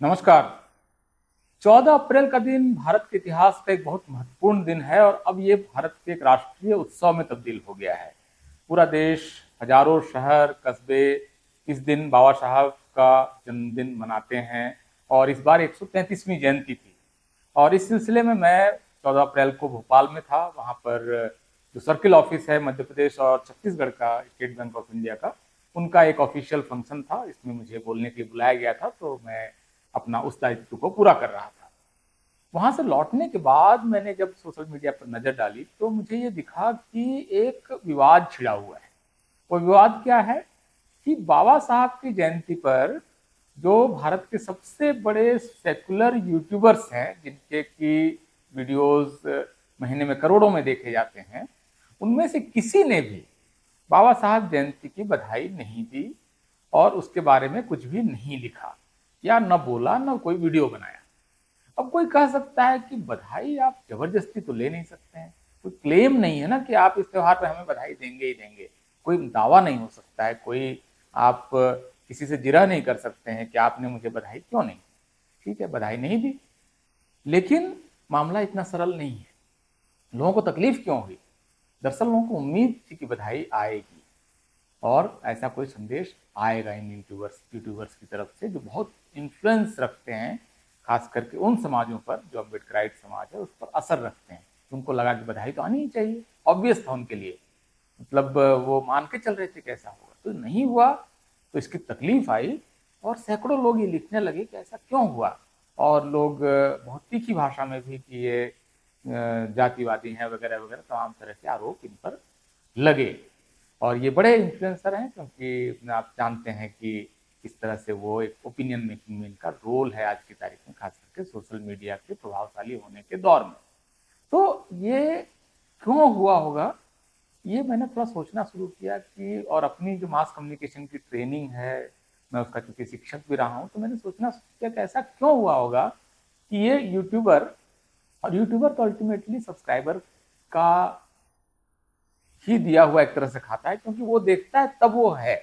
नमस्कार। 14 अप्रैल का दिन भारत के इतिहास का एक बहुत महत्वपूर्ण दिन है और अब ये भारत के एक राष्ट्रीय उत्सव में तब्दील हो गया है। पूरा देश, हजारों शहर, कस्बे इस दिन बाबा साहब का जन्मदिन मनाते हैं और इस बार 133वीं जयंती थी। और इस सिलसिले में मैं 14 अप्रैल को भोपाल में था। वहाँ पर जो सर्किल ऑफिस है मध्य प्रदेश और छत्तीसगढ़ का, स्टेट बैंक ऑफ इंडिया का, उनका एक ऑफिशियल फंक्शन था। इसमें मुझे बोलने के लिए बुलाया गया था, तो मैं अपना उस दायित्व को पूरा कर रहा था। वहां से लौटने के बाद मैंने जब सोशल मीडिया पर नजर डाली तो मुझे ये दिखा कि एक विवाद छिड़ा हुआ है। वो विवाद क्या है कि बाबा साहब की जयंती पर जो भारत के सबसे बड़े सेकुलर यूट्यूबर्स हैं, जिनके की वीडियोस महीने में करोड़ों में देखे जाते हैं, उनमें से किसी ने भी बाबा साहब जयंती की बधाई नहीं दी और उसके बारे में कुछ भी नहीं लिखा या न बोला, न कोई वीडियो बनाया। अब कोई कह सकता है कि बधाई आप जबरदस्ती तो ले नहीं सकते हैं। कोई क्लेम नहीं है ना कि आप इस त्योहार पर हमें बधाई देंगे ही देंगे। कोई दावा नहीं हो सकता है, कोई आप किसी से जिरह नहीं कर सकते हैं कि आपने मुझे बधाई क्यों नहीं। ठीक है, बधाई नहीं दी, लेकिन मामला इतना सरल नहीं है। लोगों को तकलीफ क्यों हुई? दरअसल लोगों को उम्मीद थी कि बधाई आएगी और ऐसा कोई संदेश आएगा इन यूट्यूबर्स की तरफ से, जो बहुत इन्फ्लुएंस रखते हैं, खास करके उन समाजों पर जो अम्बेडकराइट समाज है उस पर असर रखते हैं। उनको लगा कि बधाई तो आनी ही चाहिए, ऑब्वियस था उनके लिए। मतलब वो मान के चल रहे थे कि ऐसा होगा, तो नहीं हुआ तो इसकी तकलीफ आई। और सैकड़ों लोग ये लिखने लगे कि ऐसा क्यों हुआ। और लोग बहुत तीखी भाषा में भी कि ये जातिवादी हैं वगैरह वगैरह तमाम तरह के आरोप इन पर लगे। और ये बड़े इन्फ्लुएंसर हैं, क्योंकि आप जानते हैं कि इस तरह से वो एक ओपिनियन मेकिंग में इनका रोल है आज की तारीख में, खास करके सोशल मीडिया के प्रभावशाली होने के दौर में। तो ये क्यों हुआ होगा, ये मैंने थोड़ा सोचना शुरू किया कि, और अपनी जो मास कम्युनिकेशन की ट्रेनिंग है, मैं उसका क्योंकि शिक्षक भी रहा हूँ, तो मैंने सोचना शुरू किया कि ऐसा क्यों हुआ होगा कि ये यूट्यूबर, और यूट्यूबर तो अल्टीमेटली सब्सक्राइबर का ही दिया हुआ एक तरह से खाता है, क्योंकि वो देखता है तब वो है,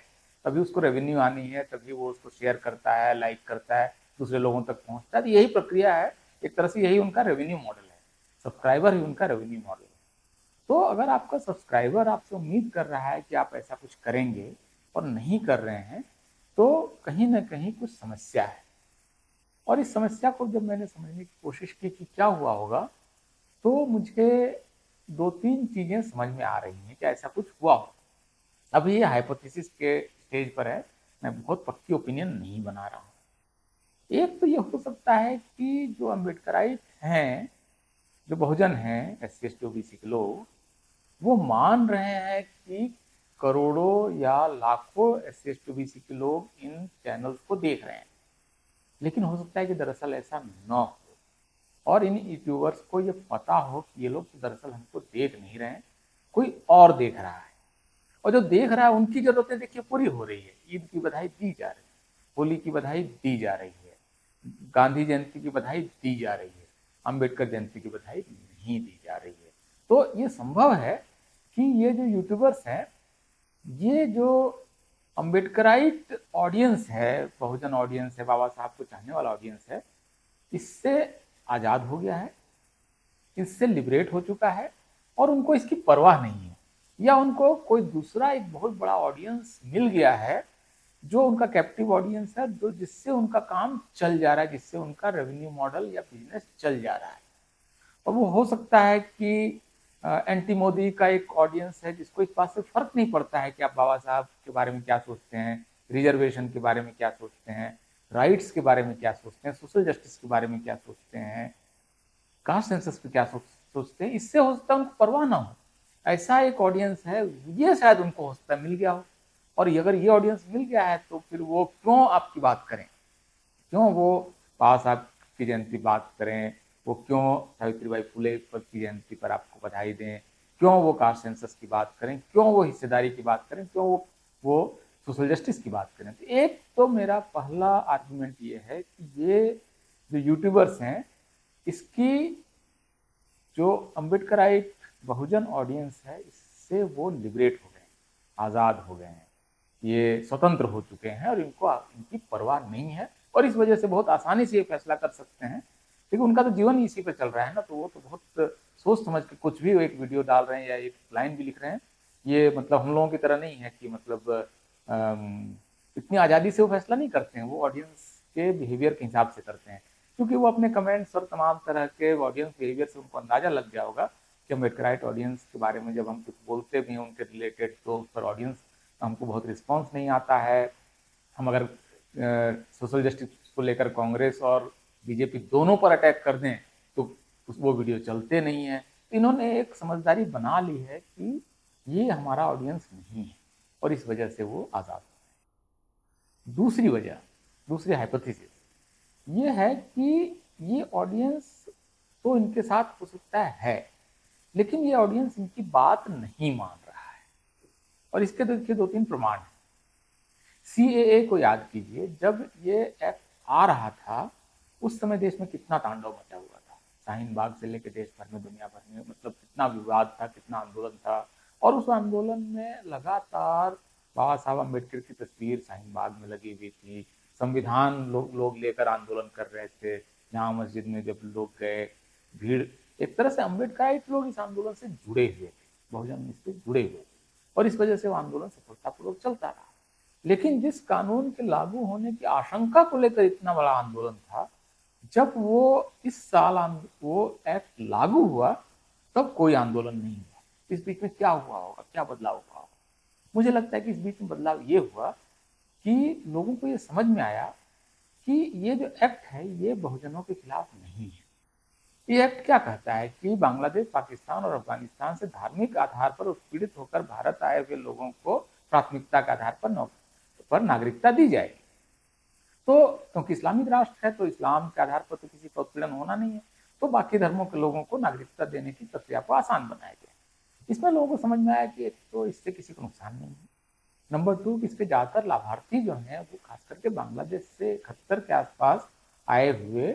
तभी उसको रेवेन्यू आनी है, तभी वो उसको शेयर करता है, लाइक करता है, दूसरे लोगों तक पहुंचता है। तो यही प्रक्रिया है, एक तरह से यही उनका रेवेन्यू मॉडल है। सब्सक्राइबर ही उनका रेवेन्यू मॉडल है। तो अगर आपका सब्सक्राइबर आपसे उम्मीद कर रहा है कि आप ऐसा कुछ करेंगे और नहीं कर रहे हैं, तो कहीं ना कहीं कुछ समस्या है। और इस समस्या को जब मैंने समझने की कोशिश की कि क्या हुआ होगा, तो मुझे दो तीन चीजें समझ में आ रही हैं कि ऐसा कुछ हुआ हो। अभी ये हाइपोथेसिस के स्टेज पर है, मैं बहुत पक्की ओपिनियन नहीं बना रहा हूँ। एक तो ये हो सकता है कि जो अम्बेडकराइट हैं, जो बहुजन हैं, S C S T OBC के लोग, वो मान रहे हैं कि करोड़ों या लाखों S C S T OBC के लोग इन चैनल्स को देख रहे हैं। लेकिन हो सकता है कि दरअसल ऐसा न हो, और इन यूट्यूबर्स को ये पता हो कि ये लोग तो दरअसल हमको देख नहीं रहे हैं, कोई और देख रहा है। और जो देख रहा है उनकी जरूरतें देखिए पूरी हो रही है। ईद की बधाई दी जा रही है, होली की बधाई दी जा रही है, गांधी जयंती की बधाई दी जा रही है, अंबेडकर जयंती की बधाई नहीं दी जा रही है। तो ये संभव है कि ये जो यूट्यूबर्स हैं, ये जो अम्बेडकराइट ऑडियंस है, बहुजन ऑडियंस है, बाबा साहब को चाहने वाला ऑडियंस है, इससे आज़ाद हो गया है, इससे लिबरेट हो चुका है, और उनको इसकी परवाह नहीं है। या उनको कोई दूसरा एक बहुत बड़ा ऑडियंस मिल गया है, जो उनका कैप्टिव ऑडियंस है, जो जिससे उनका काम चल जा रहा है, जिससे उनका रेवेन्यू मॉडल या बिजनेस चल जा रहा है। और वो हो सकता है कि एंटी मोदी का एक ऑडियंस है, जिसको इस बात से फर्क नहीं पड़ता है कि आप बाबा साहब के बारे में क्या सोचते हैं, रिजर्वेशन के बारे में क्या सोचते हैं, राइट्स के बारे में क्या सोचते हैं, सोशल जस्टिस के बारे में क्या सोचते हैं, कास्ट सेंसस पे क्या सोचते हैं। इससे हो सकता है उनको परवाह ना हो। ऐसा एक ऑडियंस है, ये शायद उनको हो सकता है मिल गया हो। और अगर ये ऑडियंस मिल गया है, तो फिर वो क्यों आपकी बात करें, क्यों वो बाबा साहब की जयंती बात करें, वो क्यों सावित्रीबाई फुले की जयंती पर आपको बधाई दें, क्यों वो कास्ट सेंसस की बात करें, क्यों वो हिस्सेदारी की बात करें, क्यों वो सोशल जस्टिस की बात करें। तो एक तो मेरा पहला आर्गुमेंट ये है कि ये जो यूट्यूबर्स हैं, इसकी जो अम्बेडकराइट बहुजन ऑडियंस है, इससे वो लिबरेट हो गए, आज़ाद हो गए हैं, ये स्वतंत्र हो चुके हैं, और इनको इनकी परवाह नहीं है और इस वजह से बहुत आसानी से ये फैसला कर सकते हैं, क्योंकि उनका तो जीवन ही इसी पे चल रहा है ना। तो वो तो बहुत सोच समझ के कुछ भी एक वीडियो डाल रहे हैं या एक लाइन भी लिख रहे हैं। ये मतलब हम लोगों की तरह नहीं है कि मतलब इतनी आज़ादी से वो फैसला नहीं करते हैं, वो ऑडियंस के बिहेवियर के हिसाब से करते हैं, क्योंकि वो अपने कमेंट्स और तमाम तरह के ऑडियंस बिहेवियर से उनको अंदाजा लग गया होगा कि अम्बेडकराइट ऑडियंस के बारे में जब हम कुछ बोलते भी हैं उनके रिलेटेड, तो उस पर ऑडियंस हमको बहुत रिस्पॉन्स नहीं आता है। हम अगर सोशल जस्टिस को लेकर कांग्रेस और बीजेपी दोनों पर अटैक कर दें तो वो वीडियो चलते नहीं है। इन्होंने एक समझदारी बना ली है कि ये हमारा ऑडियंस नहीं है, और इस वजह से वो आज़ाद है। दूसरी वजह, दूसरी हाइपोथेसिस ये है कि ये ऑडियंस तो इनके साथ हो सकता है, लेकिन ये ऑडियंस इनकी बात नहीं मान रहा है। और इसके देखिए दो तीन प्रमाण हैं। सीएए को याद कीजिए, जब ये एक्ट आ रहा था उस समय देश में कितना तांडव मचा हुआ था। शाहीन बाग से लेकर देश भर में, दुनिया भर में, मतलब कितना विवाद था, कितना आंदोलन था। और उस आंदोलन में लगातार बाबा साहब अम्बेडकर की तस्वीर शाहीन बाग में लगी हुई थी। संविधान लोग लेकर आंदोलन कर रहे थे। जहाँ मस्जिद में जब लोग गए, भीड़, एक तरह से अम्बेडकराइट लोग इस आंदोलन से जुड़े हुए थे, बहुजन इससे जुड़े हुए थे, और इस वजह से वो आंदोलन सफलतापूर्वक चलता रहा। लेकिन जिस कानून के लागू होने की आशंका को लेकर इतना बड़ा आंदोलन था, जब वो इस साल वो एक्ट लागू हुआ तब कोई आंदोलन नहीं हुआ। इस बीच में क्या हुआ होगा, क्या बदलाव हुआ होगा? मुझे लगता है कि इस बीच में बदलाव ये हुआ कि लोगों को ये समझ में आया कि ये जो एक्ट है ये बहुजनों के खिलाफ नहीं है। ये एक्ट क्या कहता है कि बांग्लादेश, पाकिस्तान और अफगानिस्तान से धार्मिक आधार पर उत्पीड़ित होकर भारत आए हुए लोगों को प्राथमिकता के आधार पर नागरिकता दी जाएगी। तो क्योंकि इस्लामिक राष्ट्र है तो इस्लाम के आधार पर तो किसी का उत्पीड़न होना नहीं है, तो बाकी धर्मों के लोगों को नागरिकता देने की प्रक्रिया को आसान बनाया गया। इसमें लोगों को समझ में आया कि एक तो इससे किसी को नुकसान नहीं है, नंबर 2 कि इसके ज्यादातर लाभार्थी जो हैं वो खास करके बांग्लादेश से 71 के आसपास आए हुए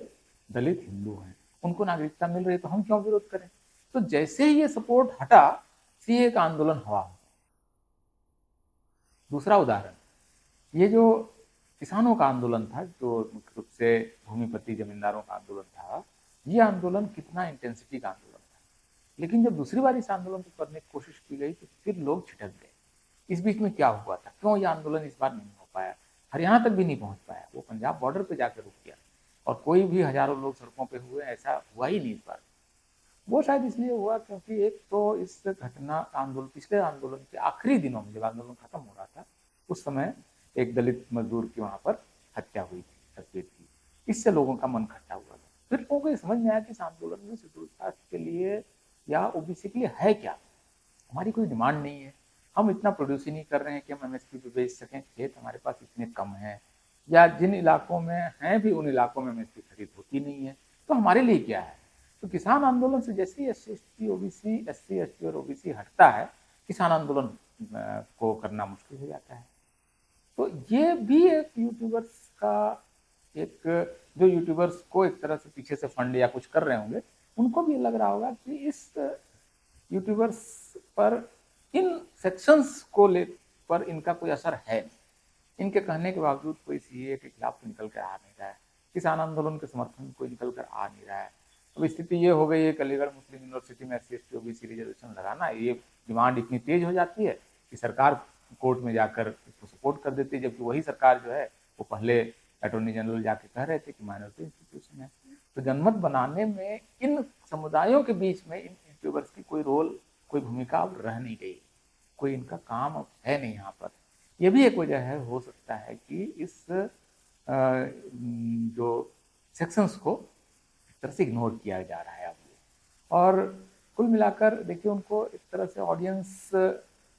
दलित हिंदू हैं, उनको नागरिकता मिल रही, तो हम क्यों विरोध करें? तो जैसे ही ये सपोर्ट हटा, सीए का आंदोलन हवा हो। दूसरा उदाहरण, ये जो किसानों का आंदोलन था, जो मुख्य रूप से भूमिपति जमींदारों का आंदोलन था, ये आंदोलन कितना इंटेंसिटी का आंदोलन था। लेकिन जब दूसरी बार इस आंदोलन को करने की कोशिश की गई तो फिर लोग छिटक गए। इस बीच में क्या हुआ था, क्यों ये आंदोलन इस बार नहीं हो पाया, हरियाणा तक भी नहीं पहुंच पाया, वो पंजाब बॉर्डर पे जाकर रुक गया, और कोई भी हजारों लोग सड़कों पे हुए, ऐसा हुआ ही नहीं इस बार। वो शायद इसलिए हुआ क्योंकि एक तो इस घटना आंदोलन, पिछले आंदोलन के आखिरी दिनों में जब आंदोलन खत्म हो रहा था, उस समय एक दलित मजदूर की वहां पर हत्या हुई थी, तस्वीर थी। इससे लोगों का मन खट्टा हुआ था। फिर लोगों को समझ में आया कि इस आंदोलन में शेड्यूल कास्ट के लिए या ओबीसी के लिए है क्या। हमारी कोई डिमांड नहीं है, हम इतना प्रोड्यूस ही नहीं कर रहे हैं कि हम एमएसपी पे बेच सकें, खेत हमारे पास इतने कम हैं, या जिन इलाकों में हैं भी उन इलाकों में एमएसपी खरीद होती नहीं है, तो हमारे लिए क्या है। तो किसान आंदोलन से जैसे ही SC ST OBC, SC ST और ओबीसी हटता है, किसान आंदोलन को करना मुश्किल हो जाता है। तो ये भी एक यूट्यूबर्स का, एक जो यूट्यूबर्स को एक तरह से पीछे से फंड या कुछ कर रहे होंगे, उनको भी लग रहा होगा कि इस यूट्यूबर्स पर, इन सेक्शंस को ले पर इनका कोई असर है नहीं। इनके कहने के बावजूद कोई सीए के खिलाफ तो निकल कर आ नहीं रहा है, किसान आंदोलन के समर्थन में कोई निकल कर आ नहीं रहा है। अब स्थिति ये हो गई है, अलीगढ़ मुस्लिम यूनिवर्सिटी में एससी एसटी ओबीसी रिजर्वेशन लगाना, ये डिमांड इतनी तेज हो जाती है कि सरकार कोर्ट में जाकर इसको सपोर्ट कर देती है, जबकि वही सरकार जो है वो पहले अटॉर्नी जनरल जाके कह रहे थे कि माइनॉरिटी इंस्टीट्यूशन है। तो जनमत बनाने में इन समुदायों के बीच में इन यूट्यूबर्स की कोई रोल, कोई भूमिका अब रह नहीं गई, कोई इनका काम अब है नहीं यहाँ पर। यह भी एक वजह है, हो सकता है कि इस जो सेक्शंस को एक तरह से इग्नोर किया जा रहा है अब। और कुल मिलाकर देखिए, उनको एक तरह से ऑडियंस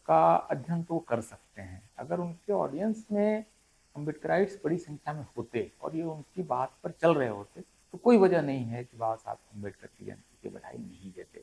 का अध्ययन तो कर सकते हैं। अगर उनके ऑडियंस में अम्बेडकराइट्स बड़ी संख्या में होते और ये उनकी बात पर चल रहे होते, तो कोई वजह नहीं है कि बाबा साहब अम्बेडकर की जयंती की बधाई नहीं देते।